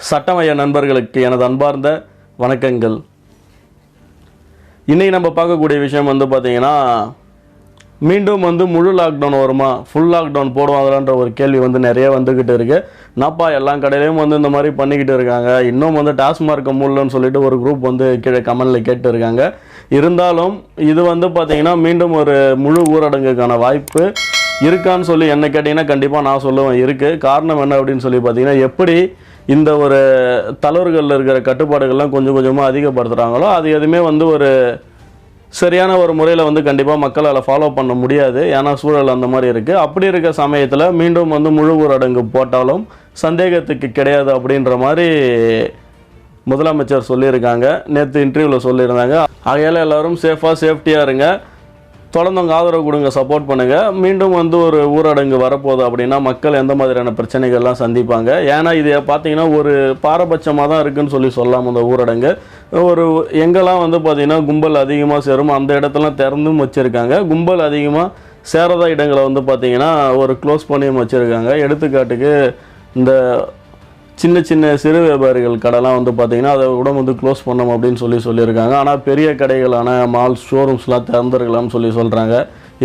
சட்டமய நண்பர்களுக்கு எனது அன்பார்ந்த வணக்கங்கள். இன்றைக்கி நம்ம பார்க்கக்கூடிய விஷயம் பார்த்தீங்கன்னா, மீண்டும் முழு லாக்டவுன் வருமா, ஃபுல் லாக்டவுன் போடுவாங்களான்ற ஒரு கேள்வி நிறைய வந்துக்கிட்டு இருக்குது. நாப்பா எல்லா கடையிலையும் இந்த மாதிரி பண்ணிக்கிட்டு இருக்காங்க. இன்னும் டாஸ்மார்க் மூடலன்னு சொல்லிட்டு ஒரு குரூப் கீழே கமெண்டில் கேட்டு இருக்காங்க. இருந்தாலும் இது பார்த்தீங்கன்னா மீண்டும் ஒரு முழு ஊரடங்குக்கான வாய்ப்பு இருக்கான்னு சொல்லி என்ன கேட்டிங்கன்னா கண்டிப்பாக நான் சொல்லுவேன் இருக்குது. காரணம் என்ன அப்படின்னு சொல்லி பார்த்தீங்கன்னா, எப்படி இந்த ஒரு தளர்வுகளில் இருக்கிற கட்டுப்பாடுகள்லாம் கொஞ்சம் கொஞ்சமாக அதிகப்படுத்துகிறாங்களோ அது எதுவுமே ஒரு சரியான ஒரு முறையில் கண்டிப்பாக மக்களால் ஃபாலோ பண்ண முடியாது. ஏன்னா சூழல் அந்த மாதிரி இருக்குது. அப்படி இருக்க சமயத்தில் மீண்டும் முழு ஊரடங்கு போட்டாலும் சந்தேகத்துக்கு கிடையாது அப்படின்ற மாதிரி முதலமைச்சர் சொல்லியிருக்காங்க. நேற்று இன்டர்வியூவில் சொல்லியிருந்தாங்க. ஆகையால் எல்லோரும் சேஃப்டியாக இருங்க, தொடர்ந்து உங்கள் ஆதரவு கொடுங்க, சப்போர்ட் பண்ணுங்கள். மீண்டும் ஒரு ஊரடங்கு வரப்போகுது அப்படின்னா மக்கள் எந்த மாதிரியான பிரச்சனைகள்லாம் சந்திப்பாங்க. ஏன்னா இது பார்த்தீங்கன்னா ஒரு பாரபட்சமாக தான் இருக்குதுன்னு சொல்லலாம். அந்த ஊரடங்கு ஒரு எங்கெல்லாம் பார்த்திங்கன்னா கும்பல் அதிகமாக சேரும் அந்த இடத்தெல்லாம் திறந்தும் வச்சுருக்காங்க. கும்பல் அதிகமாக சேரத இடங்களை பார்த்திங்கன்னா ஒரு க்ளோஸ் பண்ணியும் வச்சுருக்காங்க. எடுத்துக்காட்டுக்கு இந்த சின்ன சின்ன சிறு வியாபாரிகள் கடைலாம் பார்த்திங்கன்னா அதை கூட க்ளோஸ் பண்ணோம் அப்படின்னு சொல்லியிருக்காங்க. ஆனால் பெரிய கடைகளான மால்ஸ் ஷோரூம்ஸ்லாம் திறந்துருக்கலாம்னு சொல்கிறாங்க.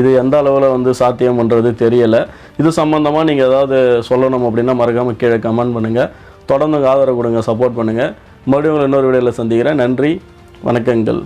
இது எந்த அளவில் சாத்தியம் பண்ணுறது தெரியலை. இது சம்மந்தமாக நீங்கள் ஏதாவது சொல்லணும் அப்படின்னா மறக்காமல் கீழே கமெண்ட் பண்ணுங்கள். தொடர்ந்து ஆதரவு கொடுங்க, சப்போர்ட் பண்ணுங்கள். மறுபடியும் இன்னொரு வீடியோவில் சந்திக்கிறேன். நன்றி, வணக்கங்கள்.